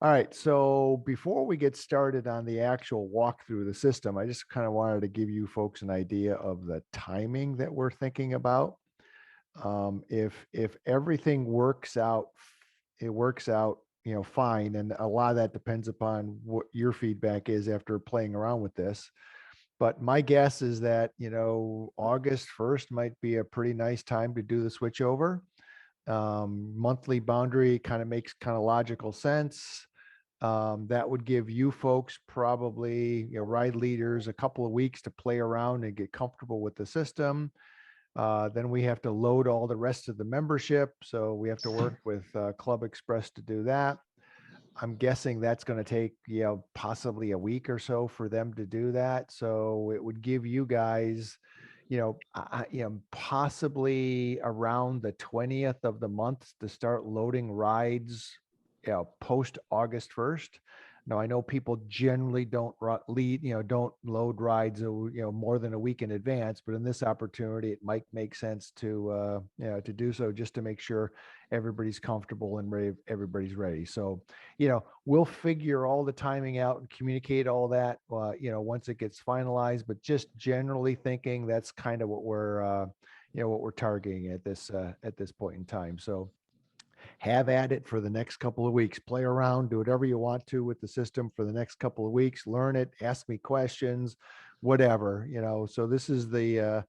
All right, so before we get started on the actual walk through the system, I just kind of wanted to give you folks an idea of the timing that we're thinking about. If everything works out, it works out, fine, and a lot of that depends upon what your feedback is after playing around with this. But my guess is that August 1st might be a pretty nice time to do the switch over. Monthly boundary kind of makes kind of logical sense. That would give you folks probably, ride leaders a couple of weeks to play around and get comfortable with the system. Then we have to load all the rest of the membership. So we have to work with Club Express to do that. I'm guessing that's going to take, possibly a week or so for them to do that. So it would give you guys, possibly around the 20th of the month to start loading rides, post August 1st. Now, I know people generally don't load rides, more than a week in advance, but in this opportunity, it might make sense to do so just to make sure everybody's comfortable and ready, everybody's ready. So, we'll figure all the timing out and communicate all that, once it gets finalized, but just generally thinking that's kind of what we're targeting at this point in time. So, have at it for the next couple of weeks. Play around, do whatever you want to with the system for the next couple of weeks. Learn it, ask me questions, whatever, So this is the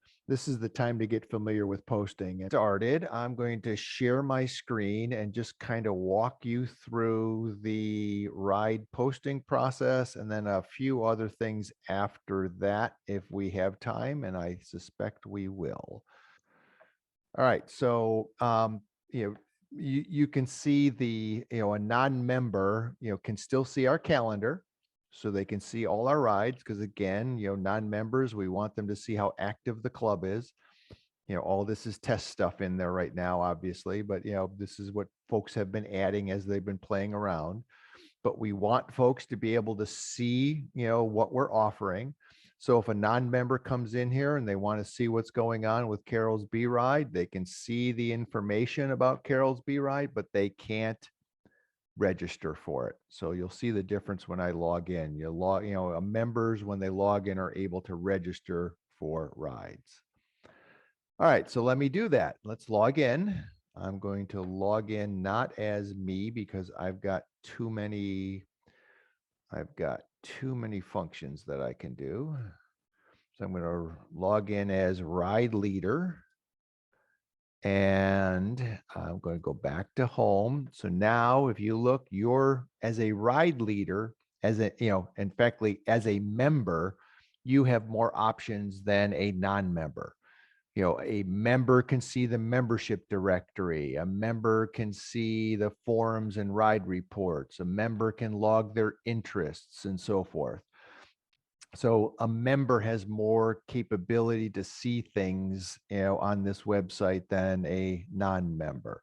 time to get familiar with posting. And started, I'm going to share my screen and just kind of walk you through the ride posting process and then a few other things after that if we have time, and I suspect we will. All right, so you can see a non-member, can still see our calendar. So they can see all our rides because again, non-members, we want them to see how active the club is. All this is test stuff in there right now, obviously, but this is what folks have been adding as they've been playing around. But we want folks to be able to see, what we're offering. So if a non-member comes in here and they want to see what's going on with Carol's B Ride, they can see the information about Carol's B Ride, but they can't register for it. So you'll see the difference when I log in. Members when they log in are able to register for rides. All right, so let me do that. Let's log in. I'm going to log in not as me because I've got too many functions that I can do. So I'm going to log in as ride leader. And I'm going to go back to home. So now if you look, you're as a ride leader, as a member, you have more options than a non-member. A member can see the membership directory. A member can see the forums and ride reports. A member can log their interests and so forth. So a member has more capability to see things, on this website than a non-member.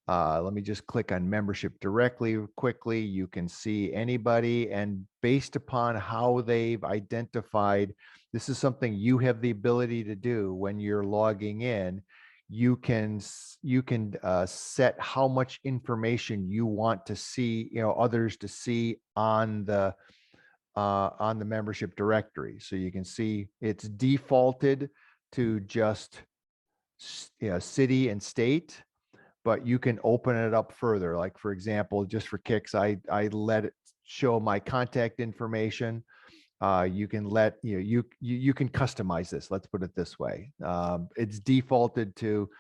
Let me just click on membership directly quickly. You can see anybody, and based upon how they've identified, this is something you have the ability to do when you're logging in. You can set how much information you want to see, others to see on the membership directory. So you can see it's defaulted to just city and state, but you can open it up further. Like for example, just for kicks, I let it show my contact information. You can you can customize this. Let's put it this way. It's defaulted to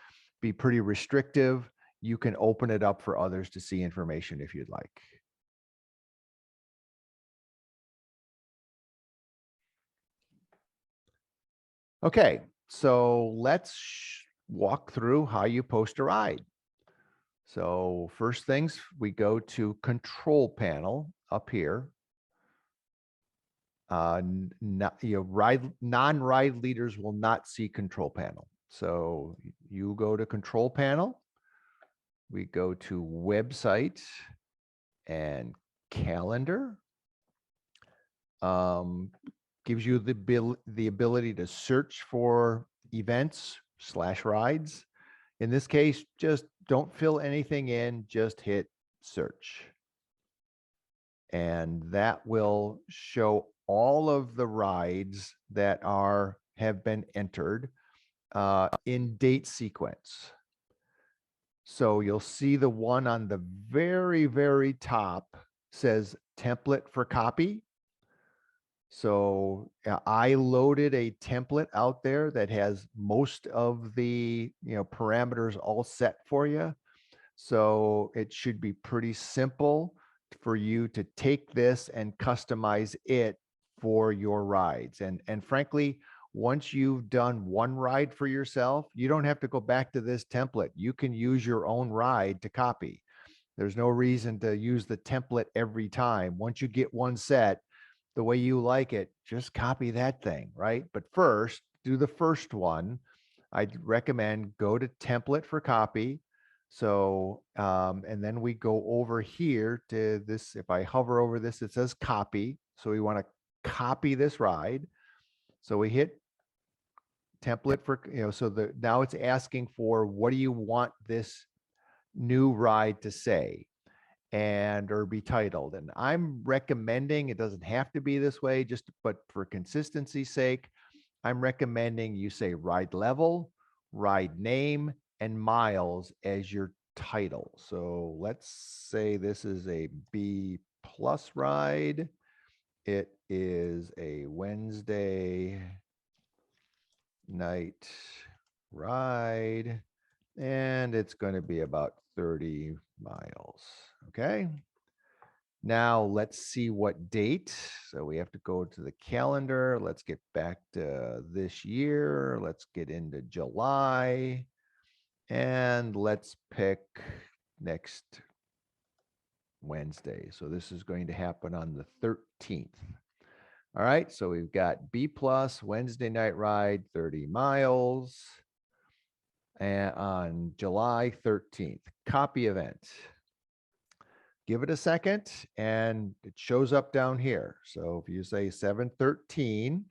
be pretty restrictive. You can open it up for others to see information if you'd like. Okay, so let's walk through how you post a ride. So first things, we go to control panel up here. Non-ride leaders will not see control panel. So you go to control panel. We go to website and calendar. Gives you the ability to search for events / rides. In this case, just don't fill anything in, just hit search. And that will show all of the rides that have been entered in date sequence. So you'll see the one on the very, very top says template for copy. So I loaded a template out there that has most of the parameters all set for you. So it should be pretty simple for you to take this and customize it for your rides. And frankly, once you've done one ride for yourself, you don't have to go back to this template. You can use your own ride to copy. There's no reason to use the template every time. Once you get one set the way you like it, just copy that thing, right? But first, do the first one. I'd recommend go to template for copy. So, and then we go over here to this. If I hover over this, it says copy. So we want to copy this ride. So we hit template for, so now it's asking for, what do you want this new ride to say and or be titled? And I'm recommending, it doesn't have to be this way, but for consistency's sake, I'm recommending you say ride level, ride name, and miles as your title. So let's say this is a B plus ride. It is a Wednesday night ride, and it's going to be about 30 miles. Okay. Now let's see what date. So we have to go to the calendar. Let's get back to this year. Let's get into July. And let's pick next Wednesday. So this is going to happen on the 13th. All right. So we've got B plus Wednesday night ride, 30 miles. And on July 13th, copy event. Give it a second and it shows up down here. So if you say 713,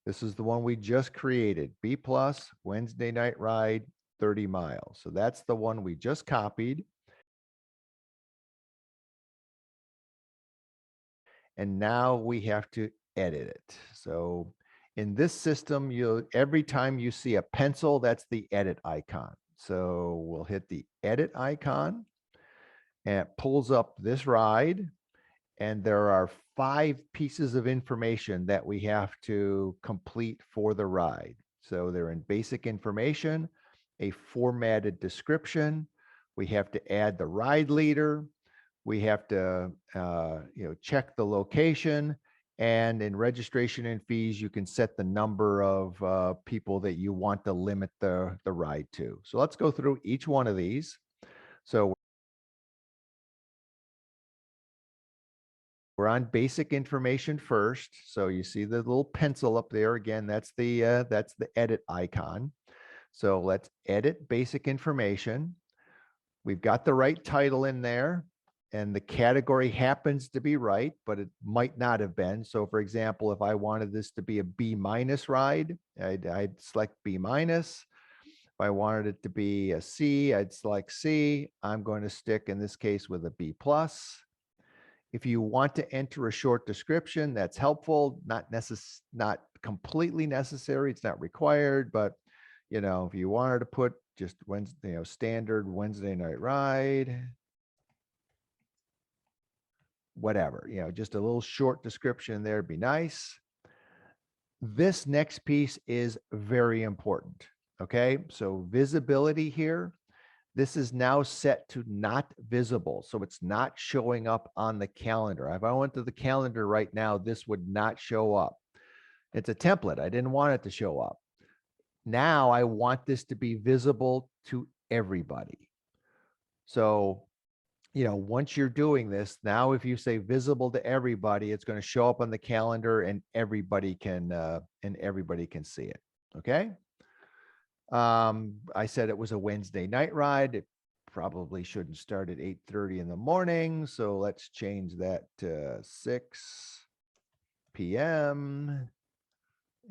this is the one we just created, B plus Wednesday night ride, 30 miles. So that's the one we just copied. And now we have to edit it. So in this system, every time you see a pencil, that's the edit icon. So we'll hit the edit icon and it pulls up this ride. And there are 5 pieces of information that we have to complete for the ride. So they're in basic information, a formatted description. We have to add the ride leader. We have to check the location. And in registration and fees, you can set the number of people that you want to limit the ride to. So let's go through each one of these. So we're on basic information first. So you see the little pencil up there. Again, that's the edit icon. So let's edit basic information. We've got the right title in there and the category happens to be right, but it might not have been. So for example, if I wanted this to be a B minus ride, I'd select B minus. If I wanted it to be a C, I'd select C. I'm going to stick in this case with a B plus. If you want to enter a short description, that's helpful, not completely necessary. It's not required, but if you wanted to put just Wednesday, standard Wednesday night ride, whatever, just a little short description there would be nice. This next piece is very important. Okay. So visibility here. This is now set to not visible. So it's not showing up on the calendar. If I went to the calendar right now, this would not show up. It's a template. I didn't want it to show up. Now I want this to be visible to everybody. So, once you're doing this, now if you say visible to everybody, it's going to show up on the calendar and everybody can see it. Okay. I said it was a Wednesday night ride. It probably shouldn't start at 8:30 in the morning. So let's change that to 6 p.m.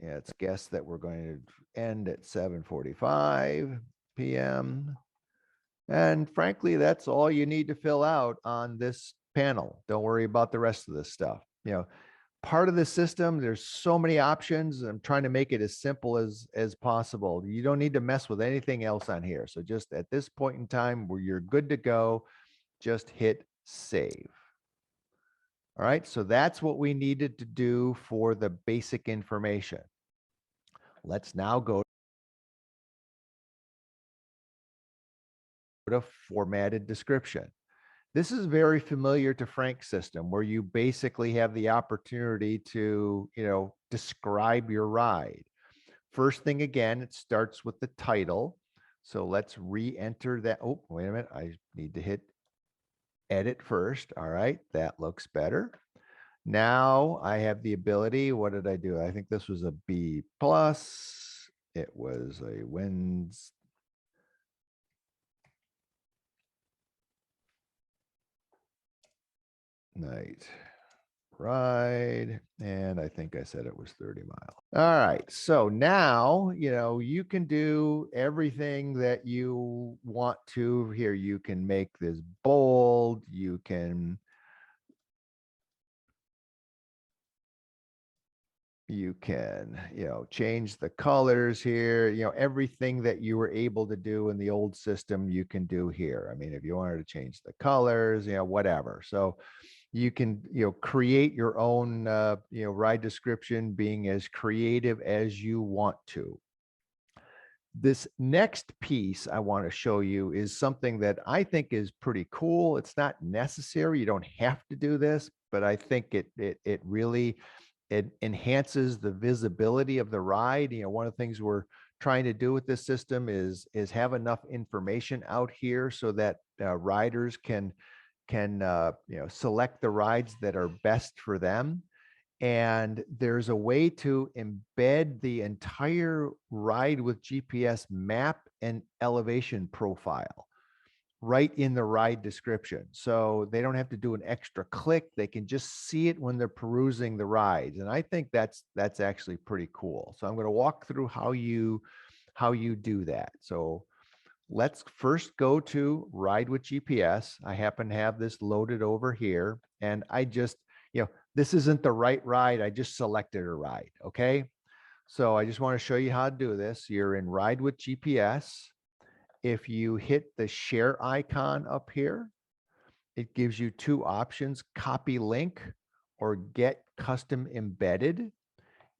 Yeah, it's guessed that we're going to end at 7:45 p.m. And frankly, that's all you need to fill out on this panel. Don't worry about the rest of this stuff. You know, part of the system, there's so many options. I'm trying to make it as simple as possible. You don't need to mess with anything else on here. So just at this point in time where you're good to go, just hit save. All right, so that's what we needed to do for the basic information. Let's now go to formatted description. This is very familiar to Frank's system, where you basically have the opportunity to, describe your ride. First thing, again, it starts with the title. So let's re-enter that. Oh, wait a minute. I need to hit edit first. All right, that looks better. Now I have the ability. What did I do? I think this was a B plus. It was a Wednesday. Night ride, and I think I said it was 30 miles. All right, so now you can do everything that you want to here. You can make this bold, you can change the colors here. Everything that you were able to do in the old system you can do here. I mean, if you wanted to change the colors, whatever. So you can create your own ride description, being as creative as you want to. This next piece I want to show you is something that I think is pretty cool. It's not necessary, you don't have to do this, but I think it really enhances the visibility of the ride. One of the things we're trying to do with this system is have enough information out here so that riders can select the rides that are best for them. And there's a way to embed the entire ride with GPS map and elevation profile right in the ride description. So they don't have to do an extra click. They can just see it when they're perusing the rides. And I think that's actually pretty cool. So I'm going to walk through how you do that. So let's first go to ride with GPS. I happen to have this loaded over here, and I just, this isn't the right ride. I just selected a ride. Okay. So I just want to show you how to do this. You're in ride with GPS. If you hit the share icon up here, it gives you two options: copy link or get custom embedded.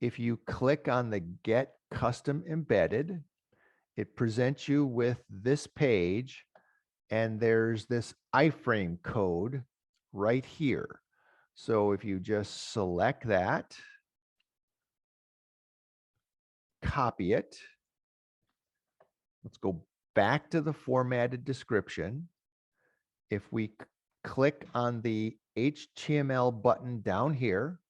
If you click on the get custom embedded, it presents you with this page, and there's this iframe code right here. So if you just select that, copy it, let's go back to the formatted description. If we click on the HTML button down here,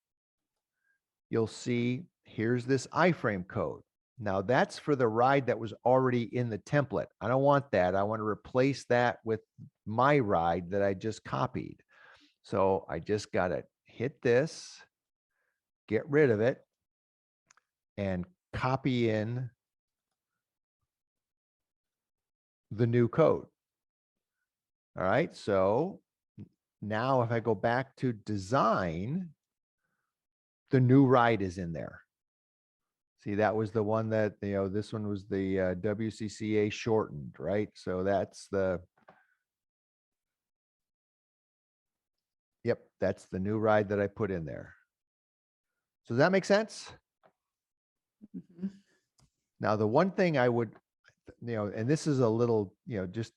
you'll see here's this iframe code. Now that's for the ride that was already in the template. I don't want that. I want to replace that with my ride that I just copied. So I just got to hit this, get rid of it, and copy in the new code. All right. So now if I go back to design, the new ride is in there. See, that was the one that, this one was the WCCA shortened, right? So that's yep, that's the new ride that I put in there. So does that make sense? Mm-hmm. Now, the one thing I would, and this is a little, just,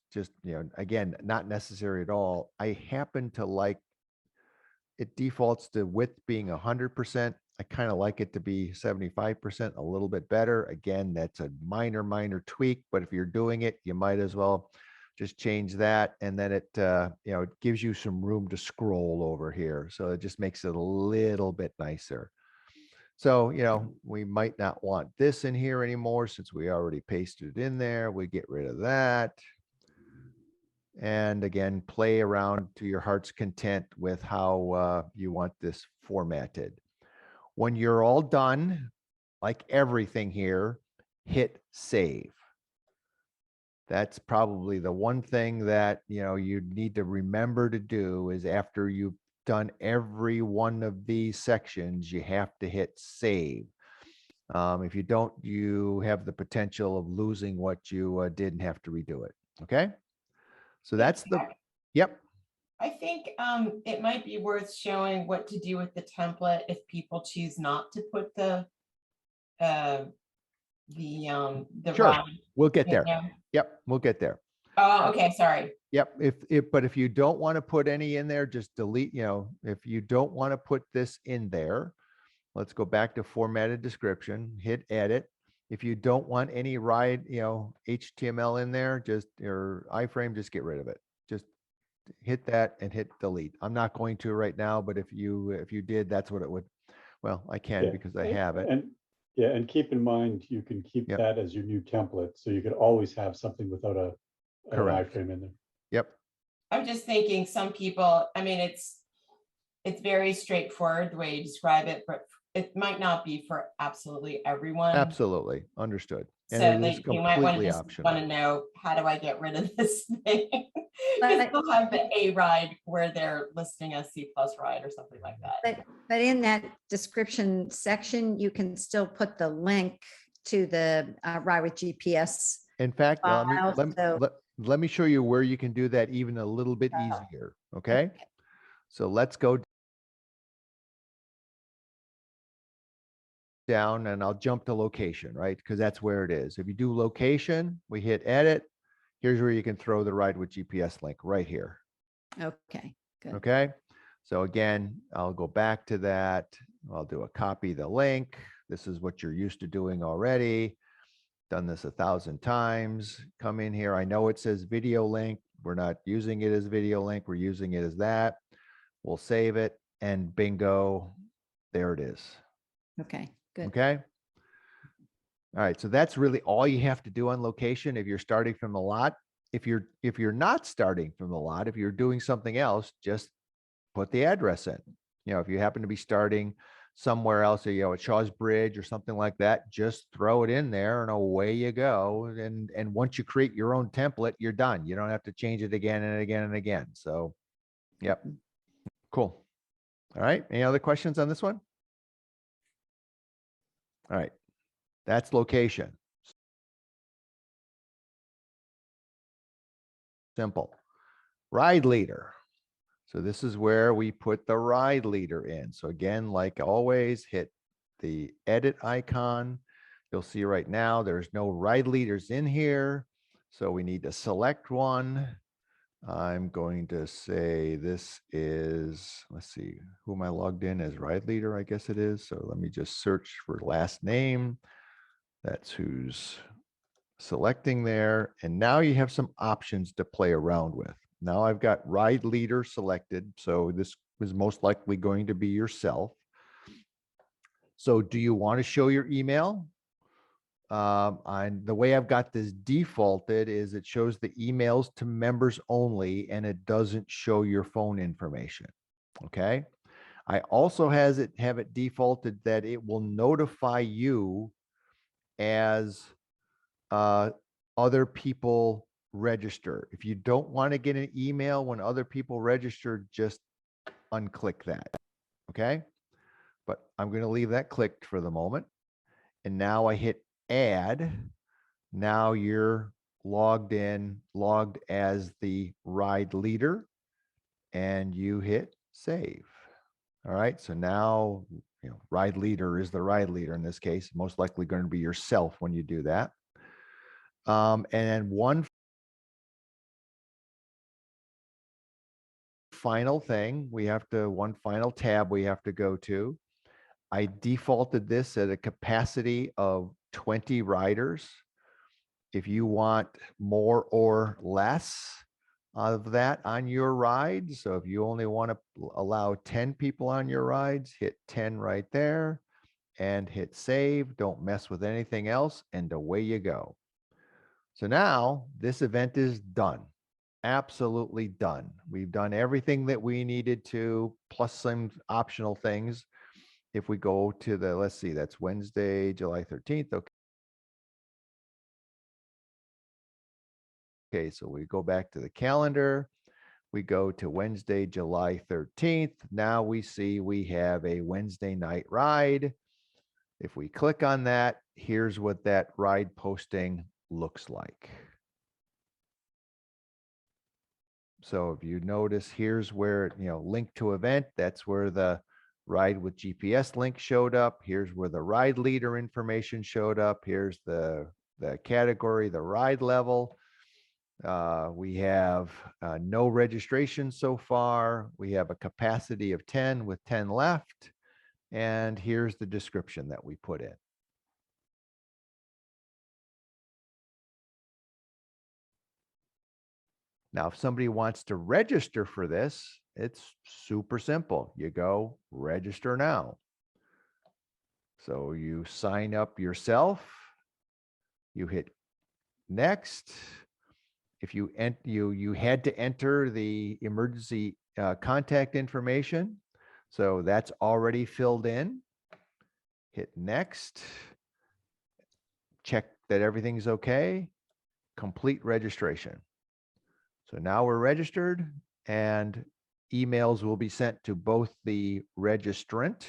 again, not necessary at all. I happen to like, it defaults to width being 100%. I kind of like it to be 75%, a little bit better. Again, that's a minor tweak, but if you're doing it, you might as well just change that. And then it, it gives you some room to scroll over here. So it just makes it a little bit nicer. So, we might not want this in here anymore since we already pasted it in there. We get rid of that. And again, play around to your heart's content with how you want this formatted. When you're all done, like everything here, hit save. That's probably the one thing that, you need to remember to do is after you've done every one of these sections, you have to hit save. If you don't, you have the potential of losing what you did and have to redo it. Okay. So Hey, that's Jack, yep. I think it might be worth showing what to do with the template if people choose not to put uh, the Sure. ride We'll get in there. there. Yep. We'll get there. Oh, okay, sorry. Yep. But if you don't want to put any in there, just delete, if you don't want to put this in there, let's go back to formatted description, hit edit. If you don't want any ride, HTML in there, just your iframe, just get rid of it. Just hit that and hit delete. I'm not going to right now, but if you did, that's what it would. Well, I can Yeah. because I have it. And yeah, and keep in mind, you can keep Yep. that as your new template. So you could always have something without an Correct. iframe in there. Yep. I'm just thinking some people, I mean, it's very straightforward the way you describe it, but it might not be for absolutely everyone. Absolutely. Understood. And So it is you might want to completely just optional. want to know, how do I get rid of this thing? Because they'll have the A ride where they're listing a C+ ride or something like that. But in that description section, you can still put the link to the Ride with GPS. In fact, File, so- let me show you where you can do that even a little bit easier. Okay. So let's go down and I'll jump to location, right? Because that's where it is. If you do location, we hit edit. Here's where you can throw the Ride with GPS link right here. Okay, good. Okay. So again, I'll go back to that. I'll do a copy the link. This is what you're used to doing already. Done this 1,000 times. Come in here. I know it says video link. We're not using it as video link. We're using it as that. We'll save it and bingo, there it is. Okay, good. Okay. All right. So that's really all you have to do on location if you're starting from the lot. If you're not starting from the lot, if you're doing something else, just put the address in. If you happen to be starting somewhere else, at Shaw's Bridge or something like that, just throw it in there and away you go. And once you create your own template, you're done. You don't have to change it again and again and again. So, yep. Cool. All right. Any other questions on this one? All right. That's location. Simple. Ride leader. So this is where we put the ride leader in. So again, like always, hit the edit icon. You'll see right now, there's no ride leaders in here. So we need to select one. I'm going to say this is, let's see, who am I logged in as ride leader? I guess it is. So let me just search for last name. That's who's selecting there. And now you have some options to play around with. Now I've got ride leader selected. So this is most likely going to be yourself. So do you want to show your email? And the way I've got this defaulted is it shows the emails to members only, and it doesn't show your phone information. Okay. I also have it defaulted that it will notify you as other people register. If you don't want to get an email when other people register, just unclick that. Okay. But I'm going to leave that clicked for the moment. And now I hit add. Now you're logged as the ride leader, and you hit save. All right. So now, ride leader is the ride leader in this case, most likely going to be yourself when you do that. And then one final tab we have to go to. I defaulted this at a capacity of 20 riders. If you want more or less of that on your ride, so if you only want to allow 10 people on your rides, hit 10 right there and hit save. Don't mess with anything else, and away you go. So now this event is done. Absolutely done. We've done everything that we needed to, plus some optional things. If we go to let's see, that's Wednesday, July 13th. Okay. Okay, so we go back to the calendar. We go to Wednesday, July 13th. Now we see we have a Wednesday night ride. If we click on that, here's what that ride posting looks like. So if you notice, here's where, link to event, that's where the ride with GPS link showed up. Here's where the ride leader information showed up. Here's the category, the ride level. We have no registration so far. We have a capacity of 10 with 10 left. And here's the description that we put in. Now, if somebody wants to register for this, it's super simple. You go register now. So you sign up yourself, you hit next. If you had to enter the emergency contact information, so that's already filled in. Hit next. Check that everything's okay. Complete registration. So now we're registered, and emails will be sent to both the registrant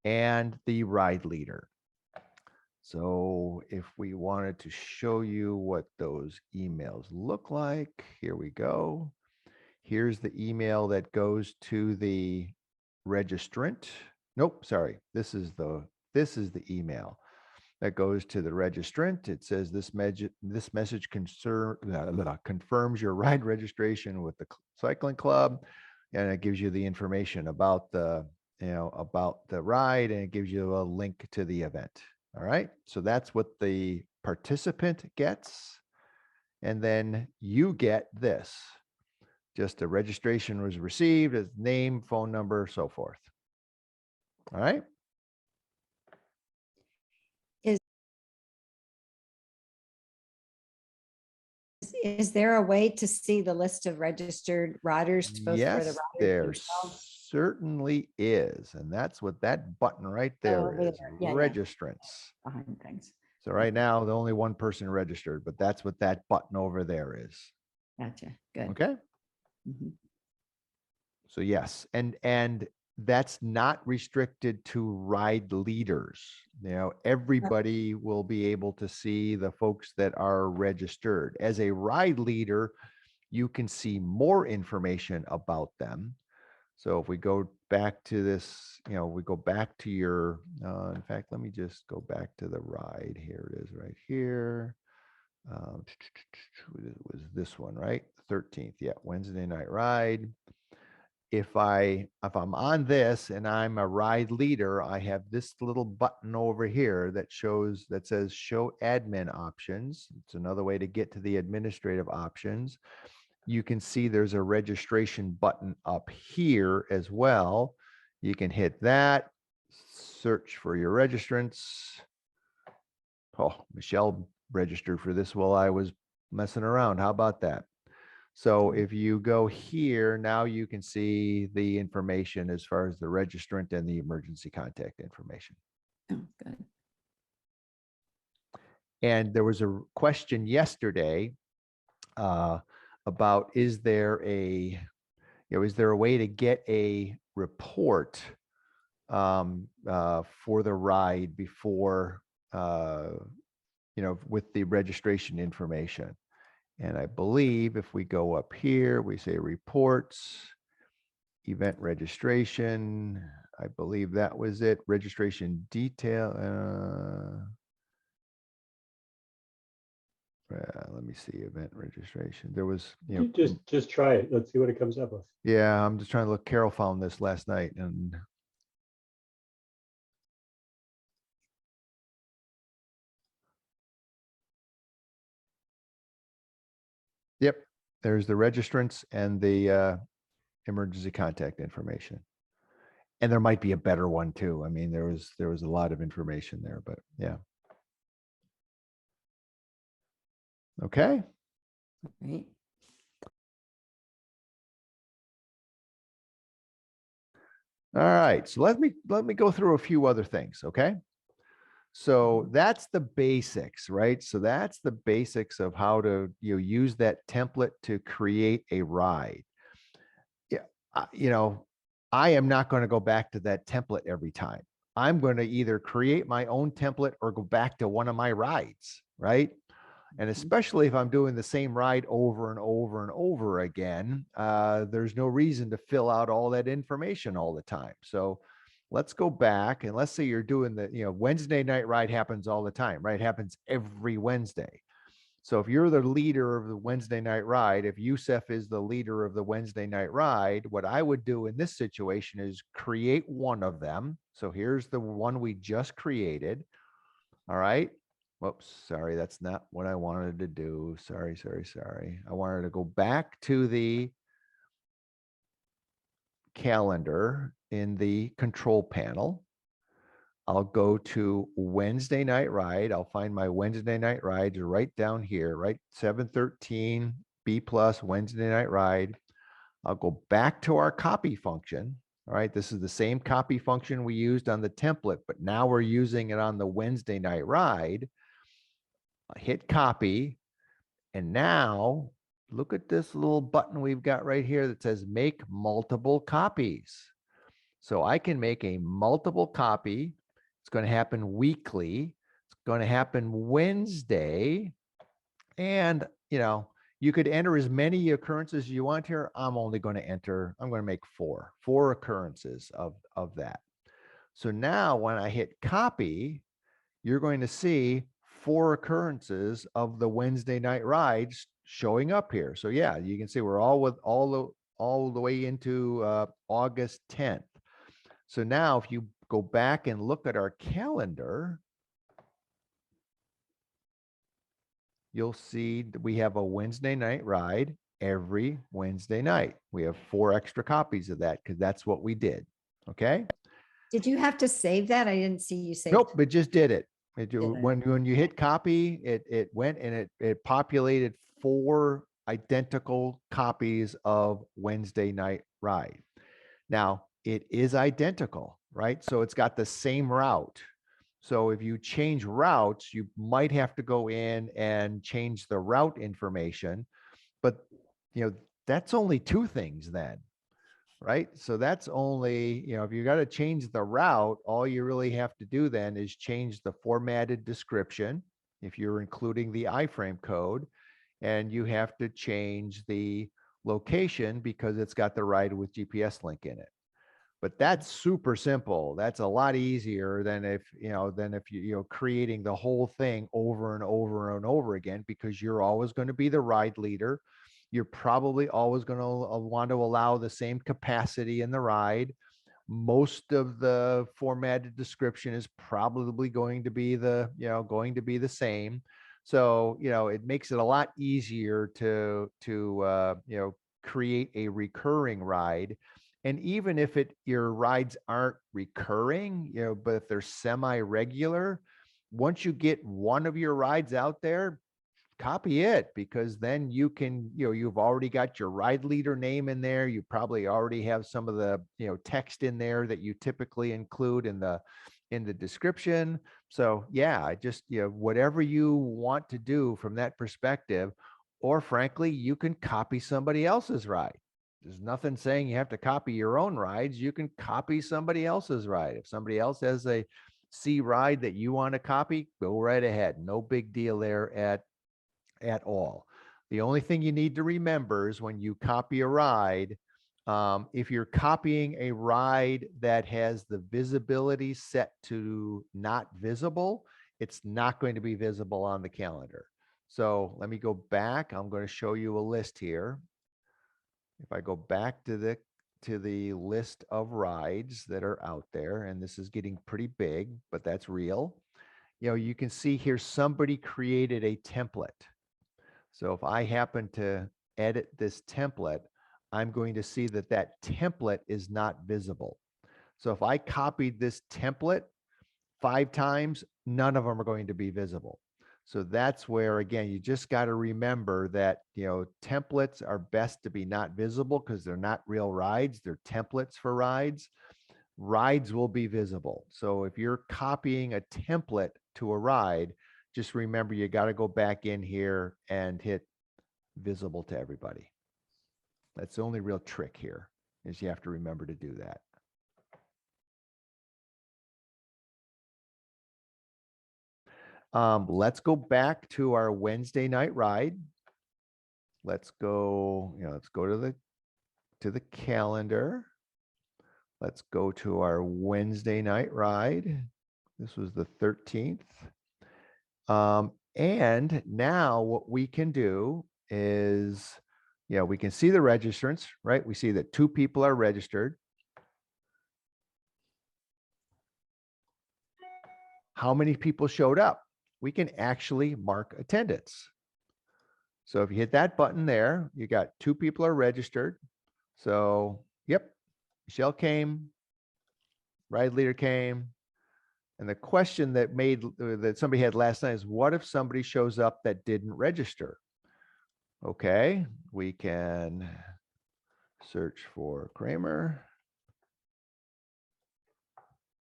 and the ride leader. So if we wanted to show you what those emails look like, here we go. Here's the email that goes to the registrant. Nope, sorry. This is the email that goes to the registrant. It says this message confirms your ride registration with the cycling club, and it gives you the information about the ride, and it gives you a link to the event. All right, so that's what the participant gets, and then you get this. Just a registration was received, as name, phone number, so forth. All right. Is there a way to see the list of registered riders both for the Yes, riders there themselves? certainly is. And that's what that button right there over is, there. Yeah, yeah. registrants. Behind things. So right now, the only one person registered, but that's what that button over there is. Gotcha. Good. Okay. Mhm. So yes, and that's not restricted to ride leaders. Everybody will be able to see the folks that are registered. As a ride leader, you can see more information about them. So if we go back to this, we go back to your, in fact, let me just go back to the ride. Here it is right here. It was this one, right? 13th. Yeah, Wednesday night ride. If I'm on this and I'm a ride leader, I have this little button over here that says show admin options. It's another way to get to the administrative options. You can see there's a registration button up here as well. You can hit that, search for your registrants. Oh, Michelle registered for this while I was messing around. How about that? So if you go here, now you can see the information as far as the registrant and the emergency contact information. Oh, good. And there was a question yesterday about is there a way to get a report for the ride before with the registration information. And I believe if we go up here, we say reports, event registration. I believe that was it. Registration detail. Let me see, event registration. There was, just try it. Let's see what it comes up with. yeah, I'm just trying to look. Carol found this last night, and yep, there's the registrants and the emergency contact information. And there might be a better one too. I mean, there was a lot of information there, but yeah. Okay. Right. All right. So let me go through a few other things. Okay. So that's the basics, right? So that's the basics of how to use that template to create a ride. Yeah, I am not going to go back to that template every time. I'm going to either create my own template or go back to one of my rides, right? And especially if I'm doing the same ride over and over and over again, there's no reason to fill out all that information all the time. So let's go back and let's say you're doing the, Wednesday night ride happens all the time, right? It happens every Wednesday. So if you're the leader of the Wednesday night ride, if Youssef is the leader of the Wednesday night ride, what I would do in this situation is create one of them. So here's the one we just created. All right. Whoops, sorry, that's not what I wanted to do. Sorry. I wanted to go back to the calendar in the control panel. I'll go to Wednesday night ride. I'll find my Wednesday night rides right down here, right? 713 B plus Wednesday night ride. I'll go back to our copy function. All right, this is the same copy function we used on the template, but now we're using it on the Wednesday night ride. I hit copy. And now look at this little button we've got right here that says make multiple copies. So I can make a multiple copy. It's going to happen weekly. It's going to happen Wednesday. And, you could enter as many occurrences as you want here. I'm only going to make four occurrences of that. So now when I hit copy, you're going to see 4 occurrences of the Wednesday night rides showing up here. So yeah, you can see we're all the way into August 10th. So now if you go back and look at our calendar, you'll see that we have a Wednesday night ride every Wednesday night. We have 4 extra copies of that because that's what we did. Okay. Did you have to save that? I didn't see you save. Nope, it just did it. Did it. When you hit copy, it went and it populated 4 identical copies of Wednesday night ride. Now it is identical, right? So it's got the same route. So if you change routes, you might have to go in and change the route information, but that's only 2 things then. Right. So that's only, if you got to change the route, all you really have to do then is change the formatted description if you're including the iframe code, and you have to change the location because it's got the ride with GPS link in it. But that's super simple. That's a lot easier than if you're creating the whole thing over and over and over again, because you're always going to be the ride leader. You're probably always going to want to allow the same capacity in the ride. Most of the formatted description is probably going to be the same. So, it makes it a lot easier to create a recurring ride. And even if your rides aren't recurring, but if they're semi-regular, once you get one of your rides out there, copy it, because then you can, you've already got your ride leader name in there. You probably already have some of the, text in there that you typically include in the description. So yeah, just, whatever you want to do from that perspective, or frankly, you can copy somebody else's ride. There's nothing saying you have to copy your own rides. You can copy somebody else's ride. If somebody else has a C ride that you want to copy, go right ahead. No big deal there at all. The only thing you need to remember is when you copy a ride, if you're copying a ride that has the visibility set to not visible, it's not going to be visible on the calendar. So let me go back. I'm going to show you a list here. If I go back to the list of rides that are out there, and this is getting pretty big, but that's real. You can see here somebody created a template. So if I happen to edit this template, I'm going to see that template is not visible. So if I copied this template 5 times, none of them are going to be visible. So that's where, again, you just got to remember that, templates are best to be not visible because they're not real rides. They're templates for rides. Rides will be visible. So if you're copying a template to a ride, just remember you got to go back in here and hit visible to everybody. That's the only real trick here, is you have to remember to do that. Let's go back to our Wednesday night ride. Let's go, let's go to the calendar. Let's go to our Wednesday night ride. This was the 13th. And now what we can do is, we can see the registrants, right? We see that 2 people are registered. How many people showed up? We can actually mark attendance. So if you hit that button there, you got 2 people are registered. So, yep, Michelle came, ride leader came. And the question that somebody had last night is, what if somebody shows up that didn't register? Okay, we can search for Kramer.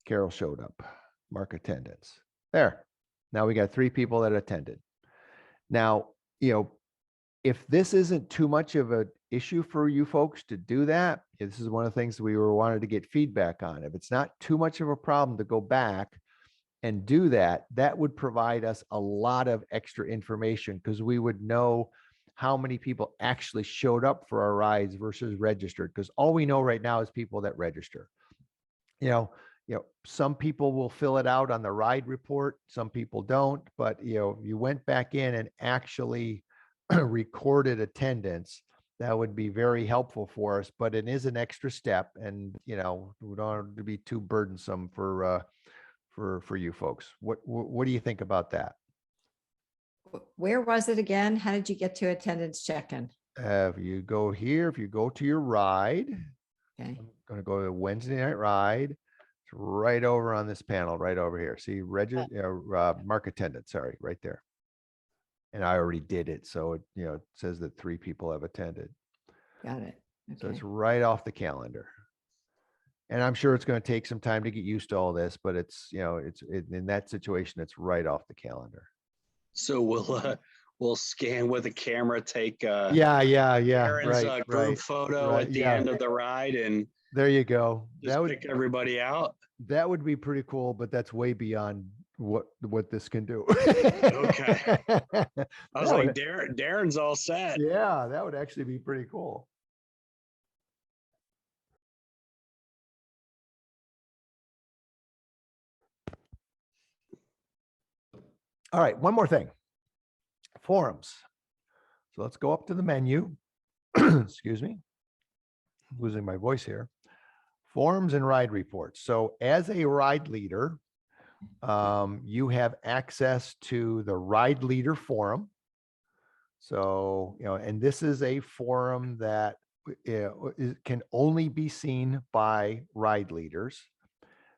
Carol showed up, mark attendance. There. Now we got 3 people that attended. Now, if this isn't too much of an issue for you folks to do that, this is one of the things we wanted to get feedback on. If it's not too much of a problem to go back and do that, that would provide us a lot of extra information, because we would know how many people actually showed up for our rides versus registered. Because all we know right now is people that register. Some people will fill it out on the ride report, some people don't, but you went back in and actually recorded attendance, that would be very helpful for us, but it is an extra step, and we don't want it to be too burdensome for you folks. What do you think about that? Where was it again? How did you get to attendance check-in? If you go here, if you go to your ride, Okay. I'm going to go to Wednesday night ride. It's right over on this panel, right over here. See, mark attendance, sorry, right there. And I already did it. So it, it says that 3 people have attended. Got it. So Okay. it's right off the calendar. And I'm sure it's going to take some time to get used to all this, but it's, in that situation, it's right off the calendar. So we'll scan with a camera, take Yeah. Aaron's group photo right, at the yeah. end of the ride, and There you go. just pick everybody out. That would be pretty cool, but that's way beyond what this can do. Okay. I was That like, would- Darren's all set. Yeah, that would actually be pretty cool. All right, one more thing. Forums. So let's go up to the menu. Excuse me. I'm losing my voice here. Forums and ride reports. So as a ride leader, you have access to the ride leader forum. So, and this is a forum that can only be seen by ride leaders.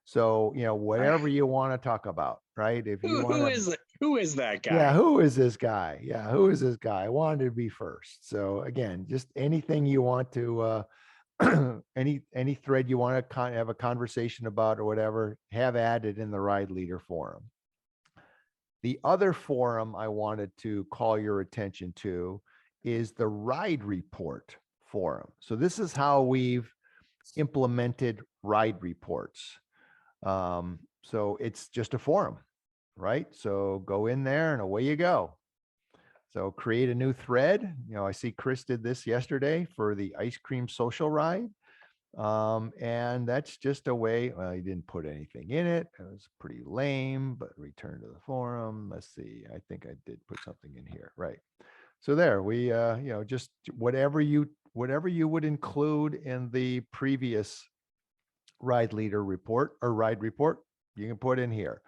So, whatever you want to talk about, right? If you want Who is that guy? Yeah, who is this guy? Yeah, who is this guy? I wanted to be first. So again, just anything you want to any thread you want to have a conversation about or whatever, have added in the ride leader forum. The other forum I wanted to call your attention to is the ride report forum. So this is how we've implemented ride reports. So it's just a forum, right? So go in there and away you go. So create a new thread. I see Chris did this yesterday for the ice cream social ride. And that's just a way, well, he didn't put anything in it. It was pretty lame, but return to the forum. Let's see. I think I did put something in here. Right. So there we, just whatever you would include in the previous ride leader report or ride report, you can put in here.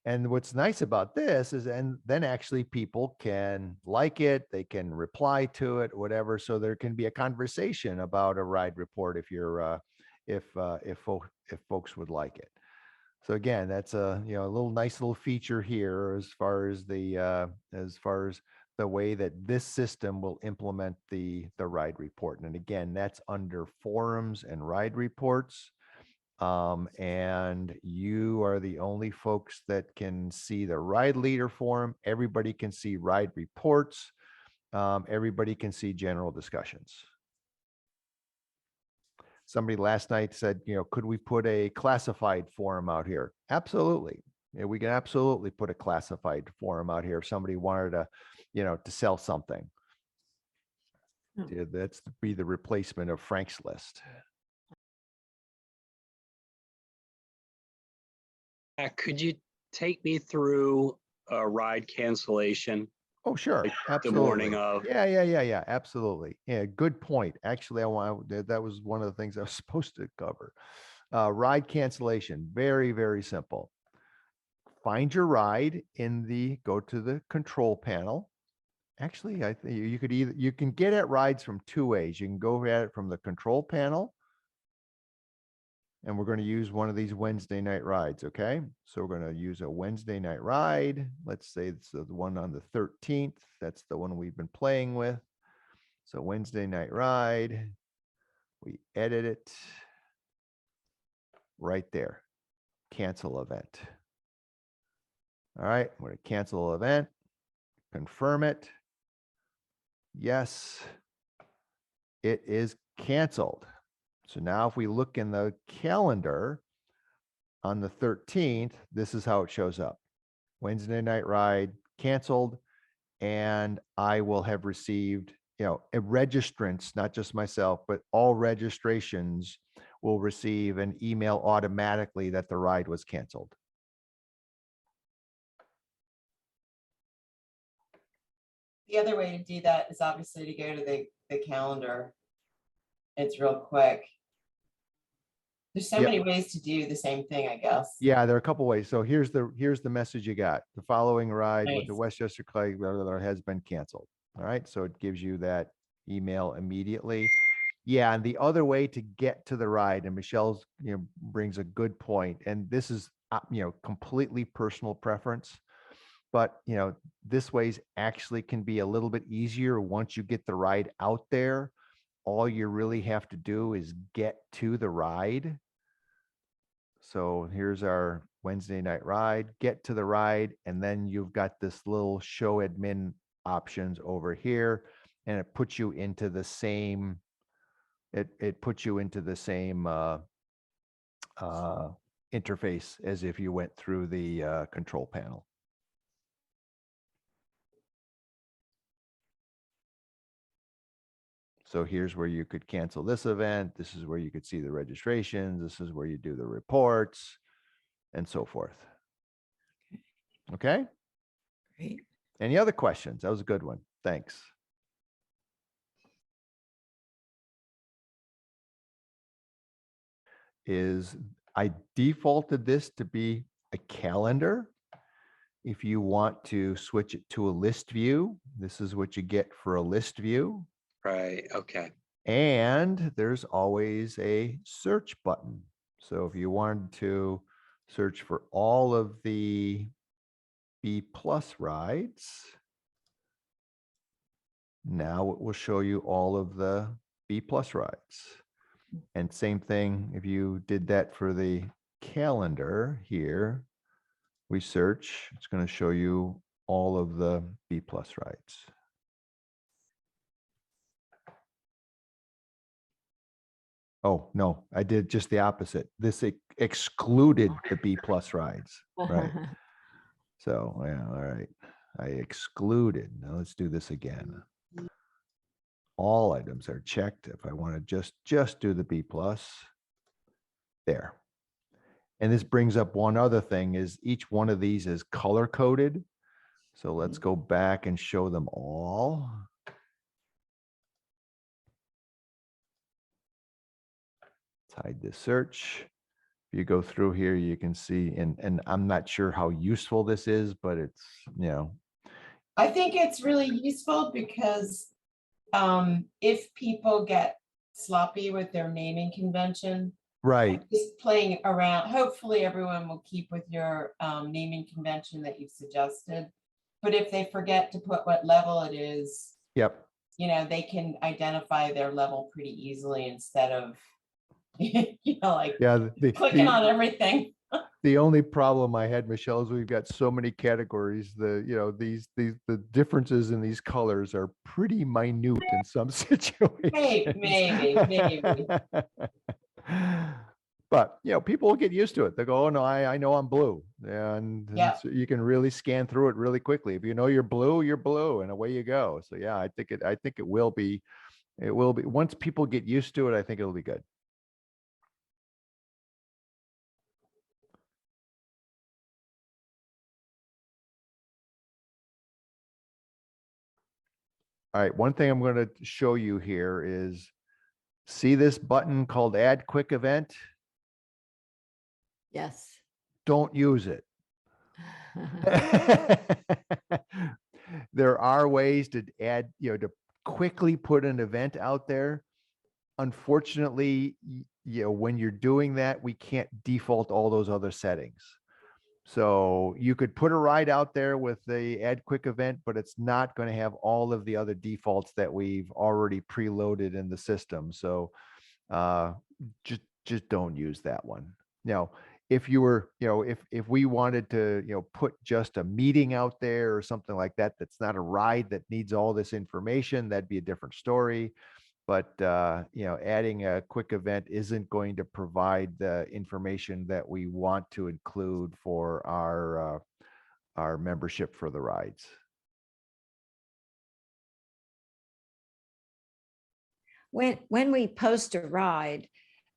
And what's nice about this is, and then actually people can like it, they can reply to it, whatever. So there can be a conversation about a ride report if you're, if folks would like it. So again, that's a, nice little feature here as far as the way that this system will implement the ride report. And again, that's under forums and ride reports. And you are the only folks that can see the ride leader forum. Everybody can see ride reports. Everybody can see general discussions. Somebody last night said, could we put a classified forum out here? Absolutely. Yeah, we can absolutely put a classified forum out here if somebody wanted to, to sell something. Oh. Yeah, that's be the replacement of Frank's list. Could you take me through a ride cancellation Oh, sure. the Absolutely. morning of? Yeah. Absolutely. Yeah. Good point. Actually, that was one of the things I was supposed to cover. Ride cancellation. Very, very simple. Find your ride go to the control panel. Actually, I think you can get at rides from two ways. You can go at it from the control panel. And we're going to use one of these Wednesday night rides. Okay. So we're going to use a Wednesday night ride. Let's say it's the one on the 13th. That's the one we've been playing with. So Wednesday night ride, we edit it right there. Cancel event. All right. I'm going to cancel event, confirm it. Yes, it is canceled. So now if we look in the calendar on the 13th, this is how it shows up. Wednesday night ride canceled, and I will have received, registrants, not just myself, but all registrations will receive an email automatically that the ride was canceled. The other way to do that is obviously to go to the calendar. It's real quick. There's so Yep. many ways to do the same thing, I guess. Yeah, there are a couple ways. So here's the message you got. The following ride with the Nice. Westchester Clay has been canceled. All right. So it gives you that email immediately. Yeah. And the other way to get to the ride, and Michelle's, brings a good point. And this is, completely personal preference. But, this ways actually can be a little bit easier once you get the ride out there. All you really have to do is get to the ride. So here's our Wednesday night ride, get to the ride, and then you've got this little show admin options over here, and it puts you into the same, it puts you into the same interface as if you went through the control panel. So here's where you could cancel this event. This is where you could see the registrations. This is where you do the reports and so forth. Okay. Great. Any other questions? That was a good one. Thanks. I defaulted this to be a calendar. If you want to switch it to a list view, this is what you get for a list view. Right. Okay. And there's always a search button. So if you wanted to search for all of the B+ rides, now it will show you all of the B+ rides. And same thing, if you did that for the calendar here, we search, it's going to show you all of the B+ rides. Oh, no, I did just the opposite. This excluded the B+ rides, right? So, yeah, all right. I excluded. Now let's do this again. All items are checked. If I want to just do the B+, there. And this brings up one other thing is each one of these is color coded. So let's go back and show them all. Let's hide this search. If you go through here, you can see, and I'm not sure how useful this is, but it's, I think it's really useful because if people get sloppy with their naming convention, right. just playing around, hopefully everyone will keep with your naming convention that you've suggested. But if they forget to put what level it is, Yep. they can identify their level pretty easily instead of You know, like Yeah, clicking on everything. the only problem I had, Michelle, is we've got so many categories. The differences in these colors are pretty minute in some situations. Maybe. But people will get used to it. They go, "Oh no, I know I'm blue," and Yeah. so you can really scan through it really quickly. If you know you're blue, and away you go. So yeah, I think it will be. It will be once people get used to it. I think it'll be good. All right, one thing I'm going to show you here is, see this button called Add Quick Event? Yes. Don't use it. There are ways to add, to quickly put an event out there. Unfortunately, when you're doing that, we can't default all those other settings. So you could put a ride out there with the add quick event, but it's not going to have all of the other defaults that we've already preloaded in the system. So just don't use that one. Now, if you were, if we wanted to, put just a meeting out there or something like that, that's not a ride that needs all this information, that'd be a different story. But adding a quick event isn't going to provide the information that we want to include for our membership for the rides. When we post a ride,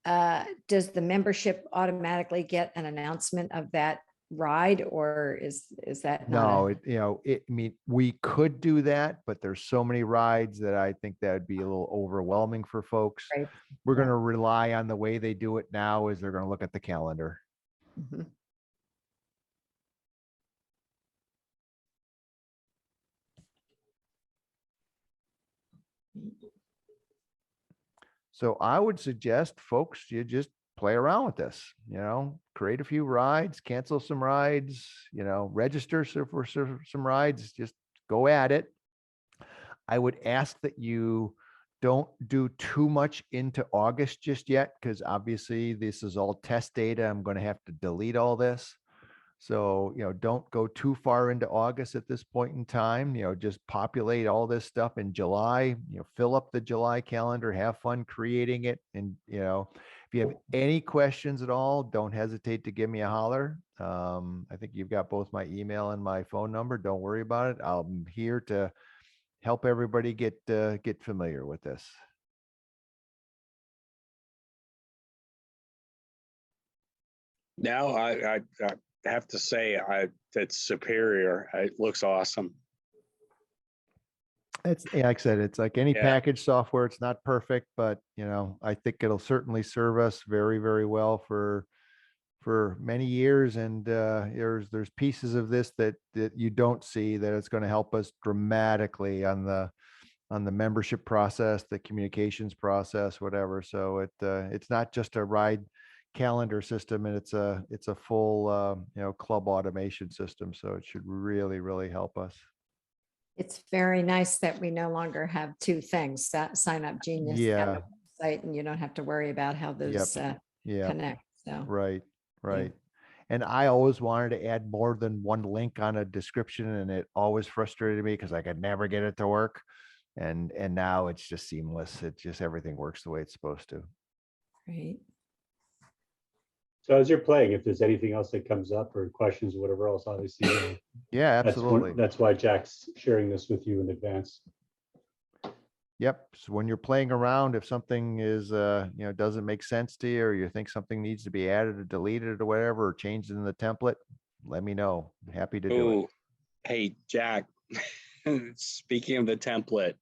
does the membership automatically get an announcement of that ride, or is that not? No, I mean, we could do that, but there's so many rides that I think that would be a little overwhelming for folks. Right. We're Yeah. going to rely on the way they do it now is they're going to look at the calendar. Mhm. So I would suggest folks, you just play around with this, create a few rides, cancel some rides, register for some rides, just go at it. I would ask that you don't do too much into August just yet, because obviously this is all test data. I'm going to have to delete all this. So, don't go too far into August at this point in time, just populate all this stuff in July, fill up the July calendar, have fun creating it. And, if you have any questions at all, don't hesitate to give me a holler. I think you've got both my email and my phone number. Don't worry about it. I'm here to help everybody get familiar with this. Now, I have to say, it's superior. It looks awesome. It's like I said, it's like any Yeah. package software. It's not perfect, but I think it'll certainly serve us very, very well for many years. And there's pieces of this that you don't see that it's going to help us dramatically on the membership process, the communications process, whatever. So it's not just a ride calendar system, and it's a full club automation system. So it should really, really help us. It's very nice that we no longer have two things, that Sign Up Genius and Yeah. the website, and you don't have to worry about how those Yeah. connect. So Right. And I always wanted to add more than one link on a description, and it always frustrated me because I could never get it to work. And now it's just seamless. It just, everything works the way it's supposed to. great. So as you're playing, if there's anything else that comes up or questions or whatever else, obviously, Yeah, absolutely. that's why Jack's sharing this with you in advance. Yep. So when you're playing around, if something is, doesn't make sense to you, or you think something needs to be added or deleted or whatever, or changed in the template, let me know. Happy to do it. Oh, hey, Jack, speaking of the template,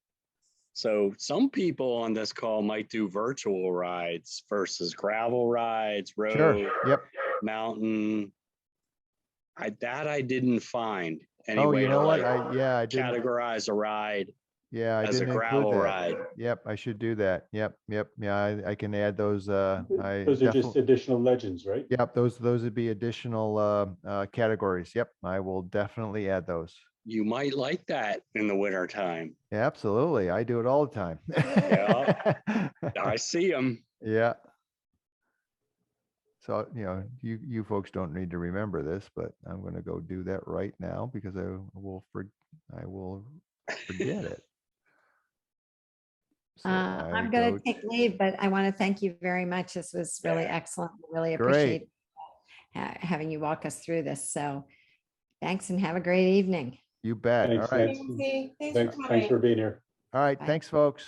so some people on this call might do virtual rides versus gravel rides, road, Sure. Yep. mountain. I didn't find any Oh, way you to know what? like I didn't. categorize a ride Yeah, I as a didn't gravel include that. ride. Yep, I should do that. Yep. Yeah, I can add those. I Those are just definitely. additional legends, right? Yep, those would be additional categories. Yep, I will definitely add those. You might like that in the winter time. Yeah, absolutely. I do it all the time. Yeah. I see them. Yeah. So, you folks don't need to remember this, but I'm going to go do that right now because I will forget it. So I'm I going go, to take leave, but I want to thank you very much. This was really excellent. Really Great. appreciate having you walk us through this. So thanks and have a great evening. you bet. All Thanks, right. Nancy. Thanks Thanks, for thanks for coming. being here. All right. Bye. Thanks, folks.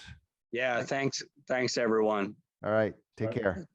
Yeah, thanks everyone. All right. Take All right. care.